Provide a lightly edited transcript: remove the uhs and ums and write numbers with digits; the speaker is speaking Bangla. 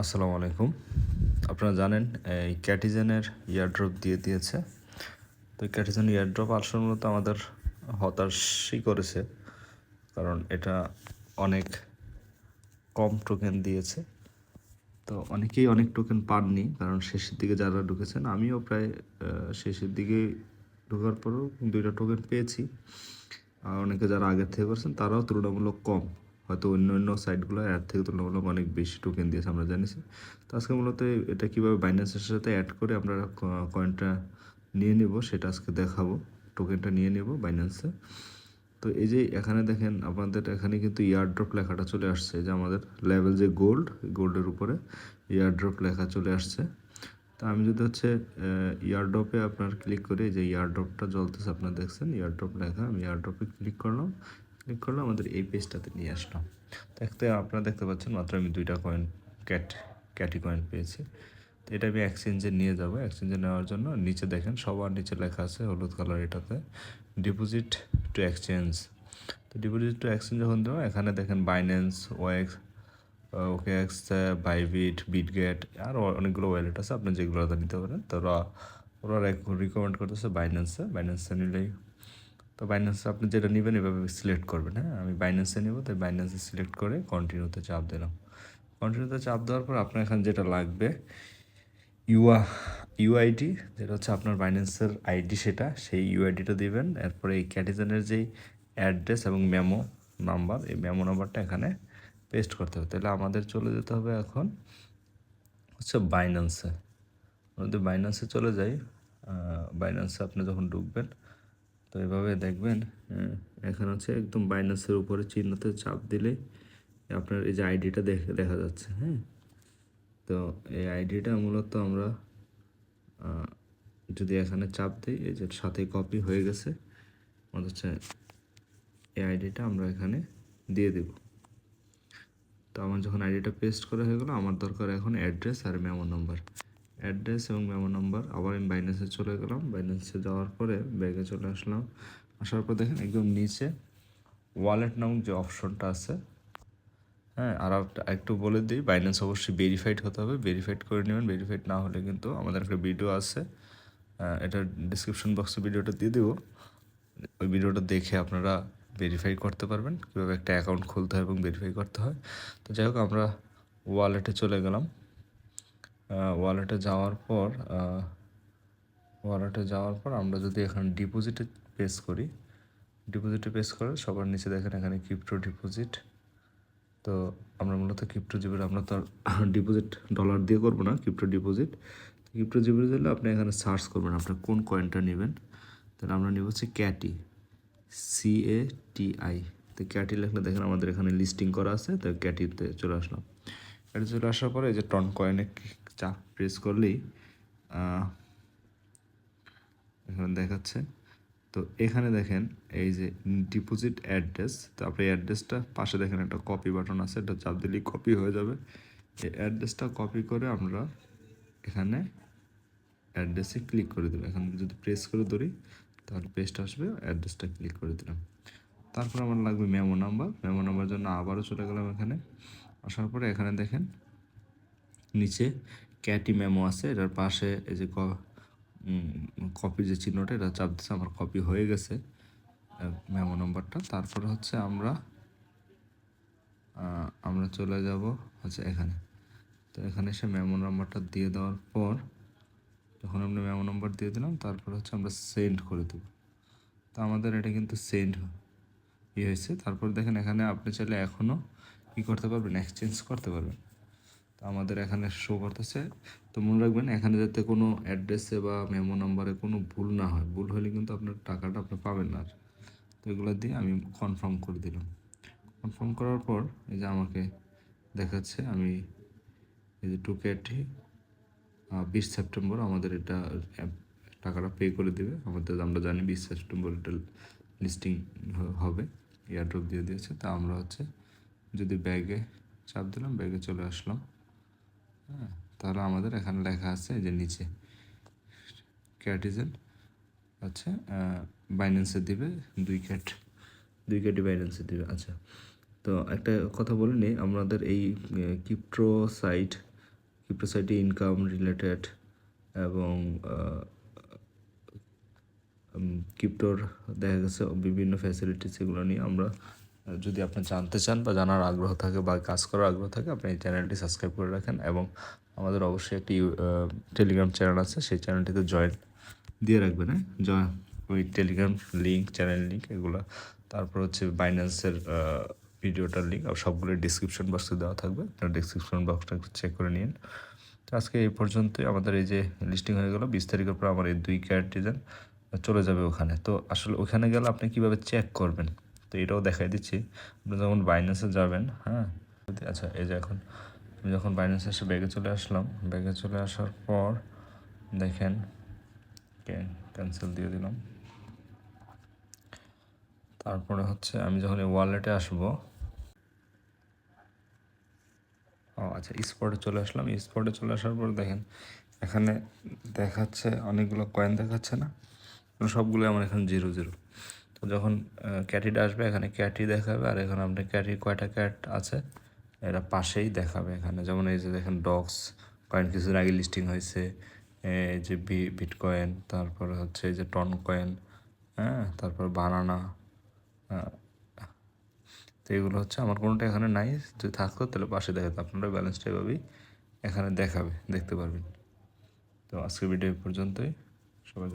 আসসালামু আলাইকুম। আপনারা জানেন এই ক্যাটিজেনের ইয়ারড্রপ দিয়ে দিয়েছে। তো এই ক্যাটিজেন ইয়ারড্রপ আসলে মূলত আমাদের হতাশই করেছে, কারণ এটা অনেক কম টোকেন দিয়েছে। তো অনেকেই অনেক টোকেন পাননি, কারণ শেষের দিকে যারা ঢুকেছেন, আমিও প্রায় শেষের দিকে ঢোকার পরেও 2টা টোকেন পেয়েছি। আর অনেকে যারা আগের থেকে করছেন তারাও তুলনামূলক কম, হয়তো অন্য অন্য সাইটগুলো এর থেকে তুলনামূলক অনেক বেশি টোকেন দিয়েছে আমরা জানিছি। তো আজকে মূলত এটা কীভাবে বাইন্যান্সের সাথে অ্যাড করে আমরা কয়েনটা নিয়ে নেব সেটা আজকে দেখাবো। টোকেনটা নিয়ে নেব বাইন্যান্সে। তো এই যে এখানে দেখেন, আপনাদের এখানে কিন্তু ইয়ারড্রপ লেখাটা চলে আসছে, যে আমাদের লেভেল যে গোল্ডের উপরে ইয়ারড্রপ লেখা চলে আসছে। তো আমি যদি হচ্ছে ইয়ারড্রপে আপনার ক্লিক করি, যে ইয়ারড্রপটা জ্বলতেছে আপনারা দেখছেন, ইয়ারড্রপ লেখা, আমি ইয়ারড্রপে ক্লিক করলাম। আমাদের এই পেজটাতে নিয়ে আসলাম। দেখতে আপনারা দেখতে পাচ্ছেন মাত্র আমি 2টা কয়েন ক্যাটি কয়েন পেয়েছি। তো এটা আমি এক্সচেঞ্জে নিয়ে যাব। এক্সচেঞ্জে নেওয়ার জন্য নিচে দেখেন সবার নিচে লেখা আছে হলুদ কালার, এটাতে ডিপোজিট টু এক্সচেঞ্জ। তো ডিপোজিট টু এক্সচেঞ্জ যখন দেবো, এখানে দেখেন Binance, OX, OKX, Bybit, Bitget, আর অনেকগুলো ওয়ালেট আছে, আপনি যেগুলো নিতে পারেন। তো ওরা রিকমেন্ড করতেছে বাইন্যান্সে নিলেই। তো বাইন্যান্সে আপনি যেটা নেবেন এভাবে সিলেক্ট করবেন। হ্যাঁ, আমি বাইন্যান্সে নেব, তাই বাইন্যান্সে সিলেক্ট করে কন্টিনিউতে চাপ দিলাম। কন্টিনিউতে চাপ দেওয়ার পর আপনার এখানে যেটা লাগবে ইউআইডি, যেটা হচ্ছে আপনার বাইন্যান্সের আইডি, সেই ইউআইডিটা দিবেন। এরপরে এই ক্যাটিজেনের যেই অ্যাড্রেস এবং মেমো নাম্বার, এই মেমো নাম্বারটা এখানে পেস্ট করতে হবে। তাহলে আমাদের চলে যেতে হবে এখন হচ্ছে বাইন্যান্সে। যদি বাইন্যান্সে চলে যাই, বাইন্যান্সে আপনি যখন ঢুকবেন, তো এভাবে দেখবেন এখানে হচ্ছে একদম বাইন্যান্সের উপরে চিহ্নতে চাপ দিলেই আপনার এই যে আইডিটা দেখা যাচ্ছে। হ্যাঁ, তো এই আইডিটা মূলত আমরা যদি এখানে চাপ দিই, এই যে সাথে কপি হয়ে গেছে, আমাদের হচ্ছে এই আইডিটা আমরা এখানে দিয়ে দেব। তো আমার যখন আইডিটা পেস্ট করা হয়ে গেলো, আমার দরকার এখন অ্যাড্রেস আর মেমো নাম্বার। অ্যাড্রেস এবং মেমো নাম্বার, আবার আমি বাইন্যান্সে চলে গেলাম। বাইন্যান্সে যাওয়ার পরে ব্যাগে চলে আসলাম। আসার পর দেখেন একদম নিচে ওয়ালেট নামক যে অপশনটা আছে। হ্যাঁ, আর একটু বলে দিই, বাইন্যান্স অবশ্যই ভেরিফাইড হতে হবে, ভেরিফাইড করে নেবেন। ভেরিফাইড না হলে কিন্তু আমাদের একটা ভিডিও আছে, এটা ডিসক্রিপশন বক্সে ভিডিওটা দিয়ে দেবো। ওই ভিডিওটা দেখে আপনারা ভেরিফাই করতে পারবেন কীভাবে একটা অ্যাকাউন্ট খুলতে হয় এবং ভেরিফাই করতে হয়। তো যাই হোক, আমরা ওয়ালেটে চলে গেলাম। ওয়ালেটে যাওয়ার পর আমরা যদি এখানে ডিপোজিটে পেস করি, ডিপোজিটে পেস করে সবার নিচে দেখেন এখানে ক্রিপ্টো ডিপোজিট। তো আমরা মূলত ক্রিপ্টো ডিপোজিট, আমরা তো ডিপোজিট ডলার দিয়ে করবো না, ক্রিপ্টো ডিপোজিট হলে আপনি এখানে সার্চ করবেন আপনার কোন কয়েনটা নেবেন। তাহলে আমরা নেব হচ্ছে ক্যাটি, CATI। তো ক্যাটি লিখলে দেখেন আমাদের এখানে লিস্টিং করা আছে, তো ক্যাটিতে চলে আসলাম। ক্যাটি চলে আসার পরে এই যে টন কয়েনে চাপ প্রেস করলেই এখানে দেখাচ্ছে। তো এখানে দেখেন এই যে ডিপোজিট অ্যাড্রেস, তো আপনি অ্যাড্রেসটা পাশে দেখেন একটা কপি বাটন আছে, এটা চাপ দিলেই কপি হয়ে যাবে। এই অ্যাড্রেসটা কপি করে আমরা এখানে অ্যাড্রেসে ক্লিক করে দেবো। এখানে যদি প্রেস করে ধরি তাহলে পেস্ট আসবে, অ্যাড্রেসটা ক্লিক করে দিলাম। তারপর আমার লাগবে মেমো নাম্বার জন্য আবারও চলে গেলাম এখানে। আসার পরে এখানে দেখেন নিচে ক্যাটি মেমো আছে, এটার পাশে এই যে কপি যে চিহ্নটা, এটা চাপ দিচ্ছে, আমার কপি হয়ে গেছে মেমো নাম্বারটা। তারপরে হচ্ছে আমরা চলে যাব হচ্ছে এখানে। তো এখানে এসে মেমো নাম্বারটা দিয়ে দেওয়ার পর, যখন আমরা মেমো নাম্বার দিয়ে দিলাম, তারপর হচ্ছে আমরা সেন্ড করে দেব। তো আমাদের এটা কিন্তু সেন্ড হয়েছে। তারপর দেখেন এখানে আপনি চাইলে এখনও কী করতে পারবেন, এক্সচেঞ্জ করতে পারবেন। তো আমাদের এখানে শো করতেছে। তো মনে রাখবেন এখানে যাতে কোনো অ্যাড্রেসে বা মেমো নাম্বারে কোনো ভুল না হয়, ভুল হলে কিন্তু আপনার টাকাটা আপনি পাবেন না। তো এগুলো দিয়ে আমি কনফার্ম করে দিলাম। কনফার্ম করার পর এই যে আমাকে দেখাচ্ছে, আমি এই যে টুকেটি 20 সেপ্টেম্বর আমাদের এটা টাকাটা পে করে দেবে আমাদের। আমরা জানি 20 সেপ্টেম্বর এটা লিস্টিং হবে, এয়ারড্রপ দিয়ে দিয়েছে। তা আমরা হচ্ছে যদি ব্যাগে চাপ দিলাম, ব্যাগে চলে আসলাম। হ্যাঁ, তাহলে আমাদের এখানে লেখা আছে এই যে নিচে ক্যাটিজেন আচ্ছা বাইন্যান্সে দিবে 2 ক্যাটি বাইন্যান্সে দিবে। আচ্ছা, তো একটা কথা বলে নিই, আমাদের এই ক্রিপ্টো সাইট ক্রিপ্টো সাইটে ইনকাম রিলেটেড এবং ক্রিপ্টোর দেখা গেছে বিভিন্ন ফ্যাসিলিটিস এগুলো নিয়ে আমরা যদি আপনি জানতে চান বা জানার আগ্রহ থাকে বা কাজ করার আগ্রহ থাকে আপনি এই চ্যানেলটি সাবস্ক্রাইব করে রাখেন এবং আমাদের অবশ্যই একটি টেলিগ্রাম চ্যানেল আছে সেই চ্যানেলটিতে জয়েন দিয়ে রাখবেন। হ্যাঁ, ওই টেলিগ্রাম লিঙ্ক, চ্যানেল লিঙ্ক এগুলো, তারপর হচ্ছে বাইন্যান্সের ভিডিওটার লিঙ্ক আর সবগুলো ডিসক্রিপশন বক্সে দেওয়া থাকবে, আপনার ডিসক্রিপশন বক্সটা একটু চেক করে নিন। তো আজকে এই পর্যন্তই, আমাদের এই যে লিস্টিং হয়ে গেল 20 তারিখের পর আমার এই 2 ক্যারেক্টার চলে যাবে ওখানে। তো আসলে ওখানে গেলে আপনি কীভাবে চেক করবেন তো এটাও দেখাই দিচ্ছি। আপনি যখন বাইন্যান্সে যাবেন, হ্যাঁ আচ্ছা, এই যে এখন আমি যখন বাইন্যান্সে এসে ব্যাগে চলে আসলাম, ব্যাগে চলে আসার পর দেখেন ক্যান্সেল দিয়ে দিলাম। তারপরে হচ্ছে আমি যখন এই ওয়ালেটে আসবো, আচ্ছা স্পটে চলে আসলাম। স্পটে চলে আসার পর দেখেন এখানে দেখাচ্ছে অনেকগুলো কয়েন দেখাচ্ছে না, সবগুলো আমার এখানে 0 তো যখন ক্যাটিটা আসবে এখানে ক্যাটি দেখাবে, আর এখানে আপনার ক্যাটি কয়টা ক্যাট আছে এরা পাশেই দেখাবে এখানে। যেমন এই যে দেখেন ডক্স কয়েন কিছুদিন আগে লিস্টিং হয়েছে, এই যে বিটকয়েন, তারপরে হচ্ছে এই যে টন কয়েন, হ্যাঁ, তারপর বানানা। তো এগুলো হচ্ছে আমার কোনোটা এখানে নাই, যদি থাকতো তাহলে পাশে দেখাতো, আপনারা ব্যালেন্সটা এভাবেই এখানে দেখাবে, দেখতে পারবেন। তো আজকের ভিডিও পর্যন্তই, সবাই